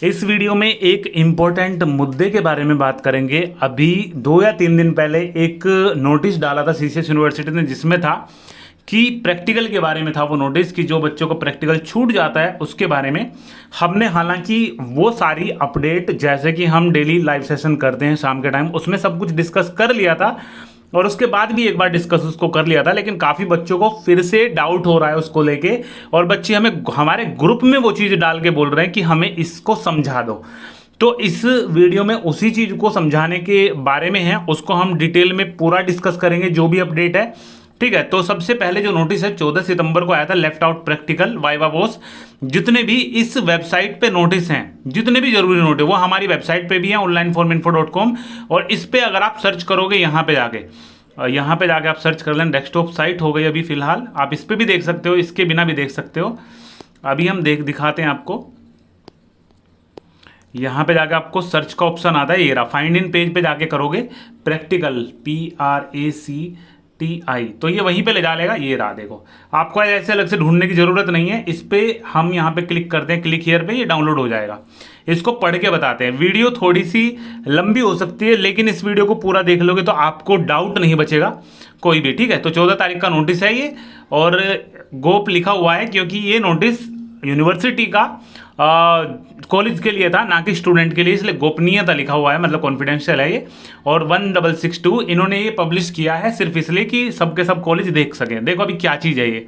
इस वीडियो में एक इम्पोर्टेंट मुद्दे के बारे में बात करेंगे। अभी 2 या 3 दिन पहले एक नोटिस डाला था सीसीएस यूनिवर्सिटी ने, जिसमें था कि प्रैक्टिकल के बारे में था वो नोटिस कि जो बच्चों को प्रैक्टिकल छूट जाता है उसके बारे में। हमने हालांकि वो सारी अपडेट, जैसे कि हम डेली लाइव सेशन करते हैं शाम के टाइम, उसमें सब कुछ डिस्कस कर लिया था और उसके बाद भी एक बार डिस्कस उसको कर लिया था, लेकिन काफ़ी बच्चों को फिर से डाउट हो रहा है उसको लेके और बच्चे हमें हमारे ग्रुप में वो चीज़ डाल के बोल रहे हैं कि हमें इसको समझा दो। तो इस वीडियो में उसी चीज़ को समझाने के बारे में है, उसको हम डिटेल में पूरा डिस्कस करेंगे जो भी अपडेट है, ठीक है। तो सबसे पहले जो नोटिस है 14 सितंबर को आया था, लेफ्ट आउट प्रैक्टिकल वाइवा वोस। जितने भी इस वेबसाइट पे नोटिस हैं, जितने भी जरूरी नोट है वो हमारी वेबसाइट पे भी है onlineforminfo.com, और इस पे अगर आप सर्च करोगे यहाँ पे जाके आप सर्च कर लें। डेस्कटॉप साइट हो गई अभी फिलहाल, आप इस पे भी देख सकते हो, इसके बिना भी देख सकते हो। अभी हम दिखाते हैं आपको। यहाँ पे जाके आपको सर्च का ऑप्शन आता है, ये रहा, फाइंड इन पेज पे जाके करोगे प्रैक्टिकल PRACTI, तो ये वहीं पे ले जाएगा। ये रहा, देखो, आपको ऐसे अलग से ढूंढने की जरूरत नहीं है। इस पे हम यहाँ पे क्लिक करते हैं, क्लिक हियर पे, ये डाउनलोड हो जाएगा। इसको पढ़ के बताते हैं। वीडियो थोड़ी सी लंबी हो सकती है, लेकिन इस वीडियो को पूरा देख लोगे तो आपको डाउट नहीं बचेगा कोई भी, ठीक है। तो 14 तारीख का नोटिस है ये, और गोप लिखा हुआ है क्योंकि ये नोटिस यूनिवर्सिटी का कॉलेज के लिए था, ना कि स्टूडेंट के लिए, इसलिए गोपनीयता लिखा हुआ है, मतलब कॉन्फिडेंशियल है ये। और 1662 इन्होंने ये पब्लिश किया है सिर्फ इसलिए कि सबके सब कॉलेज देख सकें। देखो अभी क्या चीज़ है ये,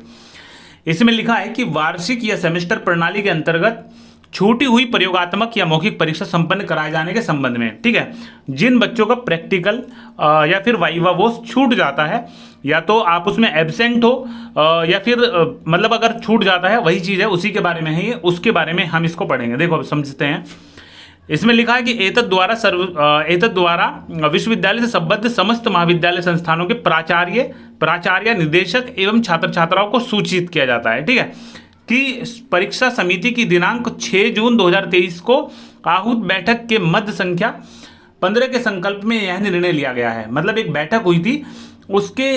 इसमें लिखा है कि वार्षिक या सेमेस्टर प्रणाली के अंतर्गत छूटी हुई प्रयोगात्मक या मौखिक परीक्षा संपन्न कराए जाने के संबंध में, ठीक है। जिन बच्चों का प्रैक्टिकल या फिर वाइवा वो छूट जाता है, या तो आप उसमें एब्सेंट हो या फिर मतलब अगर छूट जाता है, वही चीज़ है, उसी के बारे में है ये, उसके बारे में हम इसको पढ़ेंगे। देखो अब समझते हैं। इसमें लिखा है कि एतद द्वारा विश्वविद्यालय से संबद्ध समस्त महाविद्यालय संस्थानों के प्राचार्य निदेशक एवं छात्र छात्राओं को सूचित किया जाता है, ठीक है, कि परीक्षा समिति की दिनांक 6 जून 2023 को आहूत बैठक के मध्य संख्या 15 के संकल्प में यह निर्णय लिया गया है। मतलब एक बैठक हुई थी, उसके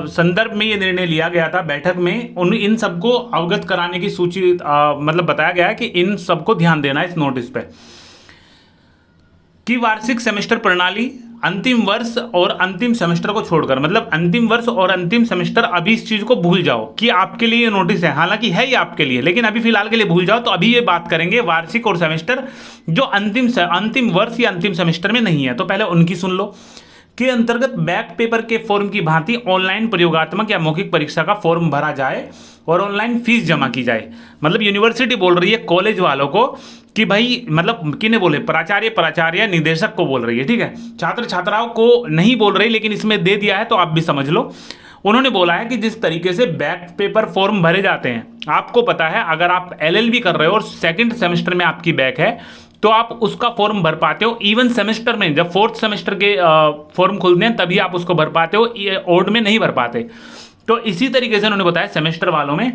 संदर्भ में ये निर्णय लिया गया था। बैठक में इन सबको अवगत कराने की सूची मतलब बताया गया है कि इन सबको ध्यान देना है इस नोटिस पे, कि वार्षिक सेमेस्टर प्रणाली अंतिम वर्ष और अंतिम सेमेस्टर को छोड़कर, मतलब अंतिम वर्ष और अंतिम सेमेस्टर, अभी इस चीज को भूल जाओ कि आपके लिए ये नोटिस है, हालांकि है ये आपके लिए, लेकिन अभी फिलहाल के लिए भूल जाओ। तो अभी ये बात करेंगे वार्षिक और सेमेस्टर जो अंतिम वर्ष या अंतिम सेमेस्टर में नहीं है, तो पहले उनकी सुन लो। के अंतर्गत बैक पेपर के फॉर्म की भांति ऑनलाइन प्रयोगात्मक या मौखिक परीक्षा का फॉर्म भरा जाए और ऑनलाइन फीस जमा की जाए। मतलब यूनिवर्सिटी बोल रही है कॉलेज वालों को कि भाई, मतलब किन्हें बोले, प्राचार्य निदेशक को बोल रही है, ठीक है, छात्र छात्राओं को नहीं बोल रही, लेकिन इसमें दे दिया है तो आप भी समझ लो। उन्होंने बोला है कि जिस तरीके से बैक पेपर फॉर्म भरे जाते हैं, आपको पता है अगर आप LLB कर रहे हो और सेकंड सेमेस्टर में आपकी बैक है तो आप उसका फॉर्म भर पाते हो। इवन सेमेस्टर में जब 4th सेमेस्टर के फॉर्म खुलते हैं तभी आप उसको भर पाते हो, ओड में नहीं भर पाते। तो इसी तरीके से उन्होंने बताया सेमेस्टर वालों में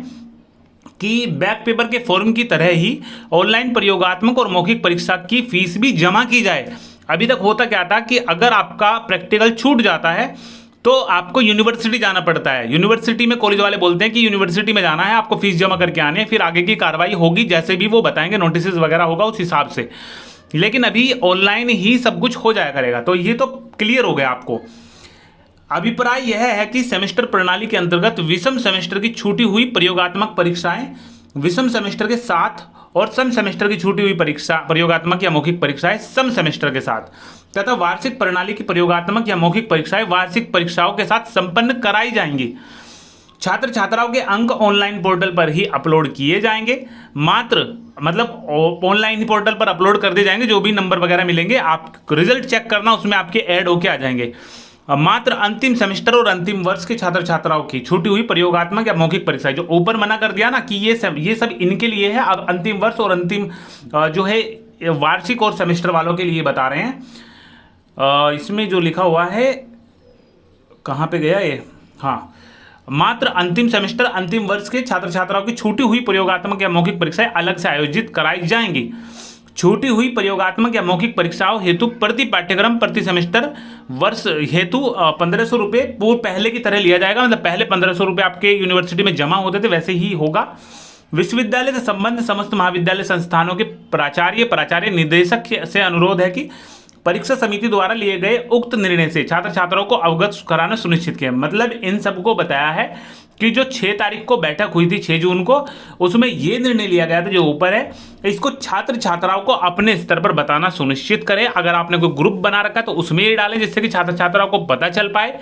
कि बैक पेपर के फॉर्म की तरह ही ऑनलाइन प्रयोगात्मक और मौखिक परीक्षा की फीस भी जमा की जाए। अभी तक होता क्या था कि अगर आपका प्रैक्टिकल छूट जाता है तो आपको यूनिवर्सिटी जाना पड़ता है। यूनिवर्सिटी में कॉलेज वाले बोलते हैं कि यूनिवर्सिटी में जाना है, आपको फीस जमा करके आने हैं, फिर आगे की कार्रवाई होगी, जैसे भी वो बताएंगे, नोटिस वगैरह होगा उस हिसाब से। लेकिन अभी ऑनलाइन ही सब कुछ हो जाया करेगा, तो ये तो क्लियर हो गया आपको। अभिप्राय यह है कि सेमेस्टर प्रणाली के अंतर्गत विषम सेमेस्टर की छूटी हुई प्रयोगात्मक परीक्षाएं विषम सेमेस्टर के साथ और सम सेमेस्टर की छूटी हुई प्रयोगात्मक या मौखिक परीक्षाएं सम सेमेस्टर के साथ, तथा वार्षिक प्रणाली की प्रयोगात्मक या मौखिक परीक्षाएं वार्षिक परीक्षाओं के साथ संपन्न कराई जाएंगी। छात्र छात्राओं के अंक ऑनलाइन पोर्टल पर ही अपलोड किए जाएंगे। मात्र मतलब ऑनलाइन ही पोर्टल पर अपलोड कर दिए जाएंगे, जो भी नंबर वगैरह मिलेंगे, आप रिजल्ट चेक करना, उसमें आपके ऐड होके आ जाएंगे। मात्र अंतिम सेमेस्टर और अंतिम वर्ष के छात्र छात्राओं की छूटी हुई प्रयोगात्मक या मौखिक परीक्षाएं, जो ऊपर मना कर दिया ना कि ये सब इनके लिए है, अब अंतिम वर्ष और अंतिम जो है वार्षिक और सेमेस्टर वालों के लिए बता रहे हैं। इसमें जो लिखा हुआ है, कहाँ पे गया ये, हाँ, मात्र अंतिम सेमेस्टर अंतिम वर्ष के छात्र छात्राओं की छूटी हुई प्रयोगात्मक या मौखिक परीक्षाएं अलग से आयोजित कराई जाएंगी। छूटी हुई प्रयोगात्मक या मौखिक परीक्षाओं हेतु प्रति पाठ्यक्रम प्रति सेमेस्टर वर्ष हेतु 1500 रुपये वो पहले की तरह लिया जाएगा। मतलब पहले 1500 रुपये आपके यूनिवर्सिटी में जमा होते थे, वैसे ही होगा। विश्वविद्यालय से संबंध समस्त महाविद्यालय संस्थानों के प्राचार्य निदेशक से अनुरोध है कि परीक्षा समिति द्वारा लिए गए उक्त निर्णय से छात्र छात्राओं को अवगत कराना सुनिश्चित किया। मतलब इन सबको बताया है कि जो 6 तारीख को बैठक हुई थी 6 जून को, उसमें ये निर्णय लिया गया था जो ऊपर है, इसको छात्र छात्राओं को अपने स्तर पर बताना सुनिश्चित करें। अगर आपने कोई ग्रुप बना रखा है तो उसमें ये डालें जिससे कि छात्र छात्राओं को पता चल पाए।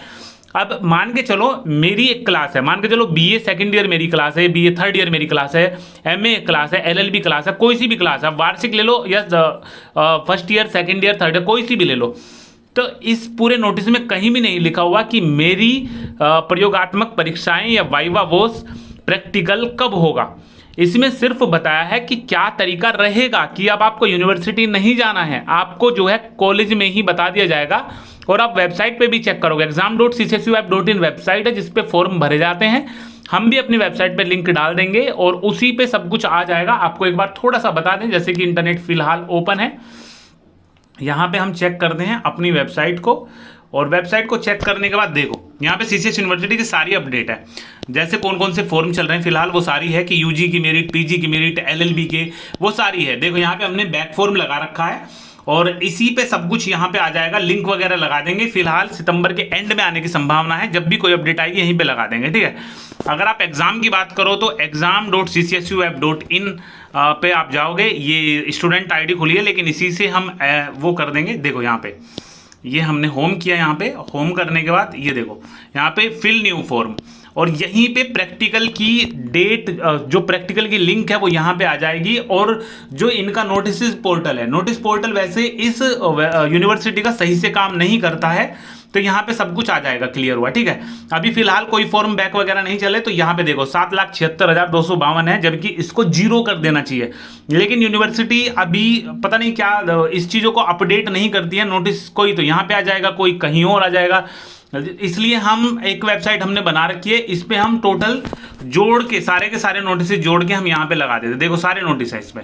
अब मान के चलो मेरी एक क्लास है, मान के चलो बीए सेकंड ईयर मेरी क्लास है, बीए थर्ड ईयर मेरी क्लास है, एमए क्लास है, एलएलबी क्लास है, कोई सी भी क्लास है, वार्षिक ले लो या first year second year third year कोई सी भी ले लो। तो इस पूरे नोटिस में कहीं भी नहीं लिखा हुआ कि मेरी प्रयोगात्मक परीक्षाएं या वाइवा वोस प्रैक्टिकल कब होगा। इसमें सिर्फ बताया है कि क्या तरीका रहेगा कि अब आपको यूनिवर्सिटी नहीं जाना है, आपको जो है कॉलेज में ही बता दिया जाएगा। और आप वेबसाइट पे भी चेक करोगे, exam.ccsuapp.in वेबसाइट है जिसपे फॉर्म भरे जाते हैं। हम भी अपनी वेबसाइट पे लिंक डाल देंगे और उसी पे सब कुछ आ जाएगा। आपको एक बार थोड़ा सा बता दें, जैसे कि इंटरनेट फिलहाल ओपन है, यहाँ पे हम चेक करते हैं अपनी वेबसाइट को। और वेबसाइट को चेक करने के बाद देखो यहाँ पे सीसीएस यूनिवर्सिटी की सारी अपडेट है, जैसे कौन कौन से फॉर्म चल रहे हैं फिलहाल वो सारी है कि यूजी की मेरिट, पीजी की मेरिट, एलएलबी के वो सारी है। देखो यहाँ पे हमने बैक फॉर्म लगा रखा है और इसी पे सब कुछ यहाँ पे आ जाएगा, लिंक वगैरह लगा देंगे। फिलहाल सितंबर के एंड में आने की संभावना है, जब भी कोई अपडेट आएगी यहीं पे लगा देंगे, ठीक है। अगर आप एग्जाम की बात करो तो exam.ccsuapp.in पे आप जाओगे, ये स्टूडेंट आईडी खुली है लेकिन इसी से हम वो कर देंगे। देखो यहाँ पे ये हमने होम किया, यहाँ पे होम करने के बाद ये देखो यहाँ पे फिल न्यू फॉर्म और यहीं पे प्रैक्टिकल की डेट, जो प्रैक्टिकल की लिंक है वो यहाँ पे आ जाएगी। और जो इनका नोटिस पोर्टल है, नोटिस पोर्टल वैसे इस यूनिवर्सिटी का सही से काम नहीं करता है, तो यहाँ पे सब कुछ आ जाएगा, क्लियर हुआ, ठीक है। अभी फिलहाल कोई फॉर्म बैक वगैरह नहीं चले, तो यहाँ पे देखो 7,76,252 है, जबकि इसको 0 कर देना चाहिए। लेकिन यूनिवर्सिटी अभी पता नहीं क्या इस चीज़ों को अपडेट नहीं करती है, नोटिस कोई तो यहाँ पे आ जाएगा, कोई कहीं और आ जाएगा। इसलिए हम एक वेबसाइट हमने बना रखी है, इस पे हम टोटल जोड़ के सारे नोटिस जोड़ के हम यहाँ पे लगा देते। देखो सारे नोटिस है इस पे,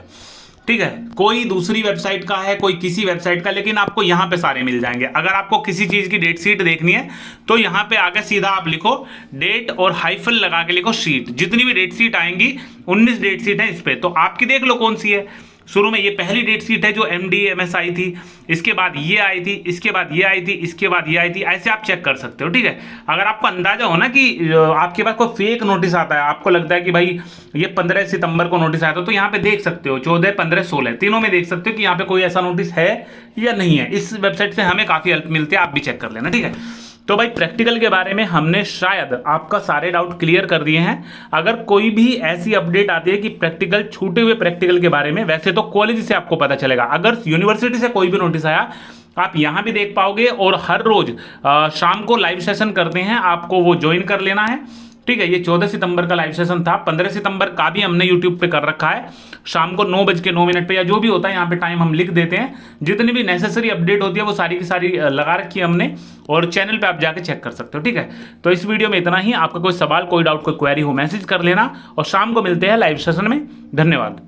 ठीक है। कोई दूसरी वेबसाइट का है, कोई किसी वेबसाइट का, लेकिन आपको यहाँ पे सारे मिल जाएंगे। अगर आपको किसी चीज़ की डेट शीट देखनी है तो यहाँ पे आगे सीधा आप लिखो डेट और हाइफन लगा के लिखो शीट। जितनी भी डेट शीट आएंगी 19 डेट शीट है इस पे, तो आपकी देख लो कौन सी है। शुरू में ये पहली डेट शीट है जो MD/MS आई थी, इसके बाद ये आई थी, इसके बाद ये आई थी, इसके बाद ये आई थी, ऐसे आप चेक कर सकते हो, ठीक है। अगर आपको अंदाजा हो ना कि आपके पास कोई फेक नोटिस आता है, आपको लगता है कि भाई ये 15 सितंबर को नोटिस आया था, तो यहाँ पे देख सकते हो 14, 15, 16 तीनों में देख सकते हो कि यहाँ पे कोई ऐसा नोटिस है या नहीं है। इस वेबसाइट से हमें काफ़ी हेल्प मिलती है, आप भी चेक कर लेना, ठीक है। तो भाई प्रैक्टिकल के बारे में हमने शायद आपका सारे डाउट क्लियर कर दिए हैं। अगर कोई भी ऐसी अपडेट आती है कि प्रैक्टिकल छूटे हुए प्रैक्टिकल के बारे में, वैसे तो कॉलेज से आपको पता चलेगा, अगर यूनिवर्सिटी से कोई भी नोटिस आया आप यहाँ भी देख पाओगे। और हर रोज शाम को लाइव सेशन करते हैं, आपको वो ज्वाइन कर लेना है, ठीक है। ये 14 सितंबर का लाइव सेशन था, 15 सितंबर का भी हमने यूट्यूब पे कर रखा है, शाम को 9:09 पे या जो भी होता है यहाँ पे टाइम हम लिख देते हैं। जितनी भी नेसेसरी अपडेट होती है वो सारी की सारी लगा रखी है हमने, और चैनल पे आप जाके चेक कर सकते हो, ठीक है। तो इस वीडियो में इतना ही। आपका कोई सवाल, कोई डाउट, कोई क्वेरी हो मैसेज कर लेना, और शाम को मिलते हैं लाइव सेशन में। धन्यवाद।